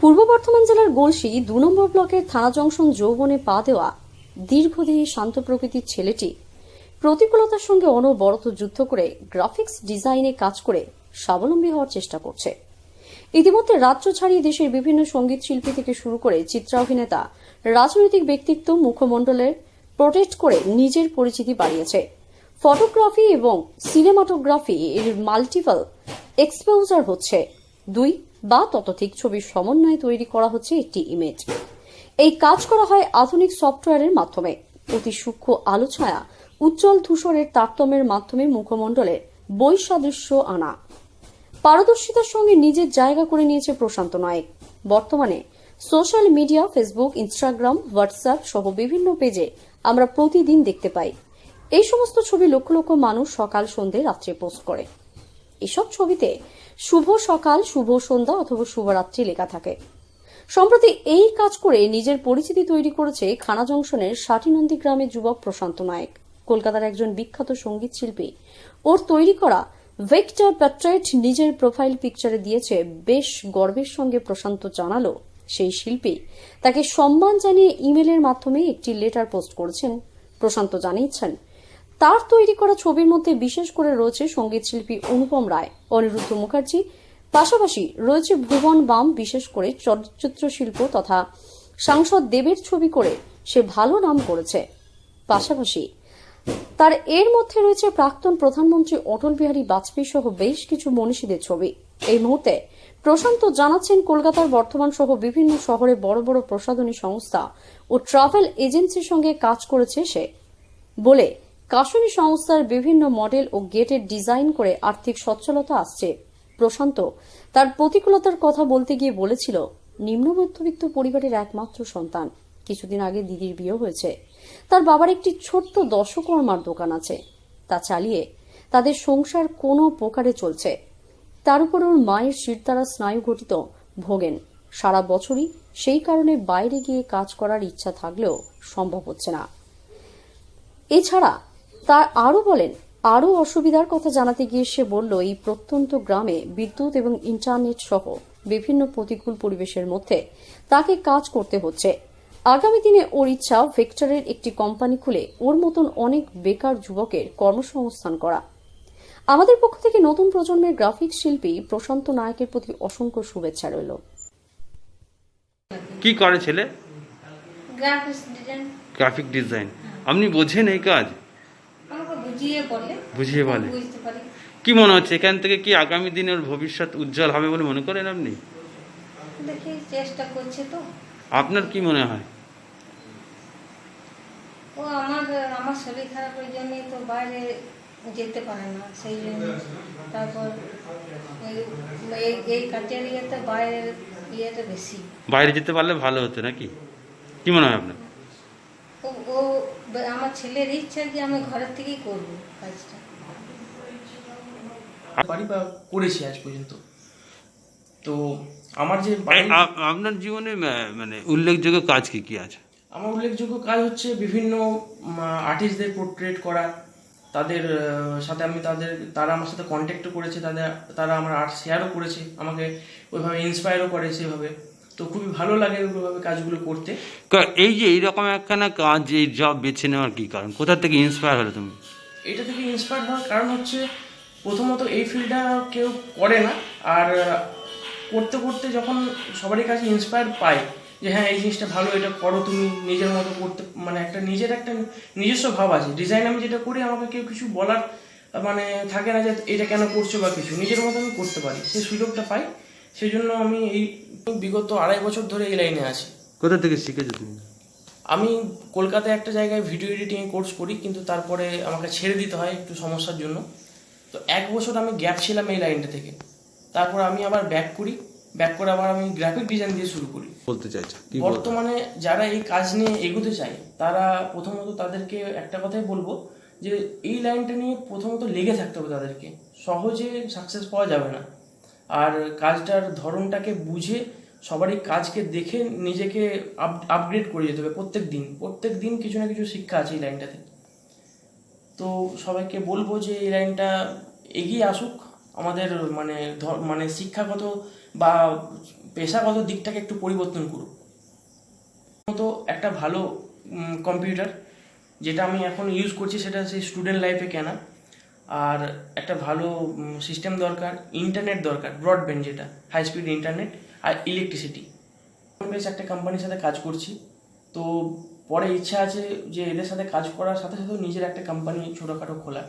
পূর্ব বর্ধমান জেলার গলসি ২ নম্বর ব্লকের থানা জংশন যৌবনে পা দেওয়া দীর্ঘদেহী শান্ত প্রকৃতির ছেলেটি প্রতিকূলতার সঙ্গে অনবরত যুদ্ধ করে গ্রাফিক্স ডিজাইনে কাজ করে স্বাবলম্বী হওয়ার চেষ্টা করছে। ইতিমধ্যে রাজ্য ছাড়িয়ে দেশের বিভিন্ন সঙ্গীত শিল্পী থেকে শুরু করে চিত্রাভিনেতা, রাজনৈতিক ব্যক্তিত্ব মুখমণ্ডলের প্রোটেক্ট করে নিজের পরিচিতি বাড়িয়েছে। ফটোগ্রাফি এবং সিনেমাটোগ্রাফি এর মাল্টিপল এক্সপোজার হচ্ছে। ২ বা ততোধিক ছবির সমন্বয়ে তৈরি করা হচ্ছে একটি ইমেজ। এই কাজ করা হয় আধুনিক সফটওয়্যারের মাধ্যমে। অতি সূক্ষ্ম আলো ছায়া, উজ্জ্বল ধূসরের তারতম্যের মাধ্যমে মুখমণ্ডলের বৈসাদৃশ্য আনা। পারদর্শিতার সঙ্গে নিজের জায়গা করে নিয়েছে প্রশান্ত নায়েক। বর্তমানে social media, Facebook, Instagram, WhatsApp সহ বিভিন্ন পেজে আমরা প্রতিদিন দেখতে পাই এই সমস্ত ছবি লক্ষ লক্ষ মানুষ সকাল, সন্ধ্যে, রাত্রে পোস্ট করে। এসব ছবিতে শুভ সকাল, শুভ সন্ধ্যা অথবা শুভরাত্রি লেখা থাকে। সম্প্রতি এই কাজ করে নিজের পরিচিতি তৈরি করেছে খানা জংশনের সাটিনন্দী গ্রামের যুবক প্রশান্ত নায়েক। কলকাতার একজন বিখ্যাত সঙ্গীত শিল্পী ওর তৈরি করা ভেক্টর পোর্ট্রেট নিজের প্রোফাইল পিকচারে দিয়েছে। বেশ গর্বের সঙ্গে প্রশান্ত জানালো, সেই শিল্পী তাকে সম্মান জানিয়ে ইমেলের মাধ্যমে একটি লেটার পোস্ট করেছেন। প্রশান্ত জানিয়েছেন, তার তৈরি করা ছবির মধ্যে বিশেষ করে রয়েছে সঙ্গীত শিল্পী অনুপম রায়, অনিরুদ্ধ মুখার্জি, পাশাপাশি রয়েছে ভুবন বাম। বিশেষ করে চলচ্চিত্র শিল্প তথা সাংসদ দেবের ছবি করে সে ভালো নাম করেছে। পাশাপাশি তার এর মধ্যে রয়েছে প্রাক্তন প্রধানমন্ত্রী অটল বিহারী বাজপেয়ী সহ বেশ কিছু মনীষীদের ছবি। এই মুহূর্তে প্রশান্ত জানাচ্ছেন, কলকাতার বর্ধমান সহ বিভিন্ন শহরে বড় বড় প্রসাধনী সংস্থা ও ট্রাভেল এজেন্সির সঙ্গে কাজ করেছে সে বলে কাশনী সংস্থার বিভিন্ন মডেল ও গেটের ডিজাইন করে আর্থিক সচ্ছলতা আসছে। প্রশান্ত তার প্রতিকূলতার কথা বলতে গিয়ে বলেছিল, নিম্ন মধ্যবিত্ত পরিবারের একমাত্র সন্তান। কিছুদিন আগে দিদির বিয়ে হয়েছে। তার বাবার একটি ছোট্ট দশকর্মার দোকান আছে, তা চালিয়ে তাদের সংসার কোনো প্রকারে চলছে। তার উপর ওর মায়ের শিরদাঁড়া স্নায়ু ঘটিত ভোগেন সারা বছরই, সেই কারণে বাইরে গিয়ে কাজ করার ইচ্ছা থাকলেও সম্ভব হচ্ছে না। এছাড়া তার আরও বলেন, আরও অসুবিধার কথা জানাতে গিয়ে সে বলল, এই প্রত্যন্ত গ্রামে বিদ্যুৎ এবং ইন্টারনেট সহ বিভিন্ন প্রতিকূল পরিবেশের মধ্যে তাকে কাজ করতে হচ্ছে। আগামী দিনে ওর ইচ্ছা ভেক্টরের একটি কোম্পানি খুলে ওর মতন অনেক বেকার যুবকের কর্মসংস্থান করা। আমাদের পক্ষ থেকে নতুন প্রজন্মের গ্রাফিক্স শিল্পী প্রশান্ত নায়েকের প্রতি অসংখ্য শুভেচ্ছা রইল। কি করে ছেলে? Graphic design. আপনি বোঝেন এই কাজ? আমাকে বুঝিয়ে বলে বুঝতে পারি। কি মনে হচ্ছে এখান থেকে কি আগামী দিনে ওর ভবিষ্যৎ উজ্জ্বল হবে বলে মনে করেন আপনি? দেখি চেষ্টা করছে তো। আপনার কি মনে হয়? ও আমার শরীর খারাপের জন্যই তো বাইরে যেতে পারে না, সেই জন্য। তারপর এই কাজের ইয়েতে বাইরের ইয়েটা বেশি। বাইরে যেতে পারলে ভালো হতো নাকি? কি মনে হয় আপনার? ও আমার ছেলের ইচ্ছা যে আমি ঘরের থেকেই করবো কাজটা। বাড়ি বা করেছি আজ পর্যন্ত। তো আমার যে আপনার জীবনে মানে উল্লেখযোগ্য কাজ কি কি আছে? আমার উল্লেখযোগ্য কাজ হচ্ছে বিভিন্ন আর্টিস্টদের পোর্ট্রেট করা, তাদের সাথে তারা আমার সাথে কন্ট্যাক্টও করেছে, তারা আমার আর্ট শেয়ারও করেছে, আমাকে ওইভাবে ইন্সপায়ারও করে সেভাবে। তো খুবই ভালো লাগে ওইভাবে কাজগুলো করতে। এই যে এইরকম একখানা কাজ, এই জব বেছে নেওয়ার কি কারণ? কোথা থেকে ইন্সপায়ার হলো তুমি? এটা থেকে ইন্সপায়ার হওয়ার কারণ হচ্ছে, প্রথমত এই ফিল্ডটা কেউ করে না, আর করতে করতে যখন সবারই কাছে ইন্সপায়ার পায় যে হ্যাঁ এই জিনিসটা ভালো, এটা করো তুমি নিজের মতো করতে, মানে একটা নিজস্ব ভাব আছে। ডিজাইন আমি যেটা করি, আমাকে কেউ কিছু বলার মানে থাকে না যে এটা কেন করছো বা কিছু, নিজের মতো আমি করতে পারি, সেই সুযোগটা পাই। সেই জন্য আমি বিগত 2.5 বছর ধরে এই লাইনে আছি। কোথা থেকে শিখেছো তুমি? আমি কলকাতায় একটা জায়গায় ভিডিও এডিটিং কোর্স করি, কিন্তু তারপরে আমাকে ছেড়ে দিতে হয় একটু সমস্যার জন্য। তো 1 বছর আমি গ্যাপ ছিলাম এই লাইনটা থেকে। তারপর আমি আবার ব্যাক করে আবার আমি গ্রাফিক ডিজাইন দিয়ে শুরু করি। বলতে চাইছো বর্তমানে যারা এই কাজ নিয়ে এগোতে চায়, তারা প্রথমত তাদেরকে একটা কথাই বলবো যে এই লাইনটা নিয়ে প্রথমত লেগে থাকতে হবে তাদেরকে। সহজে সাকসেস পাওয়া যাবে না, আর কাজটার ধরনটাকে বুঝে সবারই কাজকে দেখে নিজেকে আপগ্রেড করে যেতে হবে। প্রত্যেক দিন কিছু না কিছু শিক্ষা আছে এই লাইনটাতে। তো সবাইকে বলবো যে এই লাইনটা এগিয়ে আসুক। আমাদের মানে শিক্ষাগত বা পেশাগত দিকটাকে একটু পরিবর্তন করুক। তো একটা ভালো কম্পিউটার যেটা আমি এখন ইউজ করছি সেটা সেই স্টুডেন্ট লাইফে কেনা, আর একটা ভালো সিস্টেম দরকার, ইন্টারনেট দরকার, ব্রডব্যান্ড যেটা হাই স্পিড ইন্টারনেট, আর ইলেকট্রিসিটি। বেশ একটা কোম্পানির সাথে কাজ করছি, তো পরে ইচ্ছা আছে যে এদের সাথে কাজ করার সাথে সাথে নিজের একটা কোম্পানি ছোটোখাটো খোলার।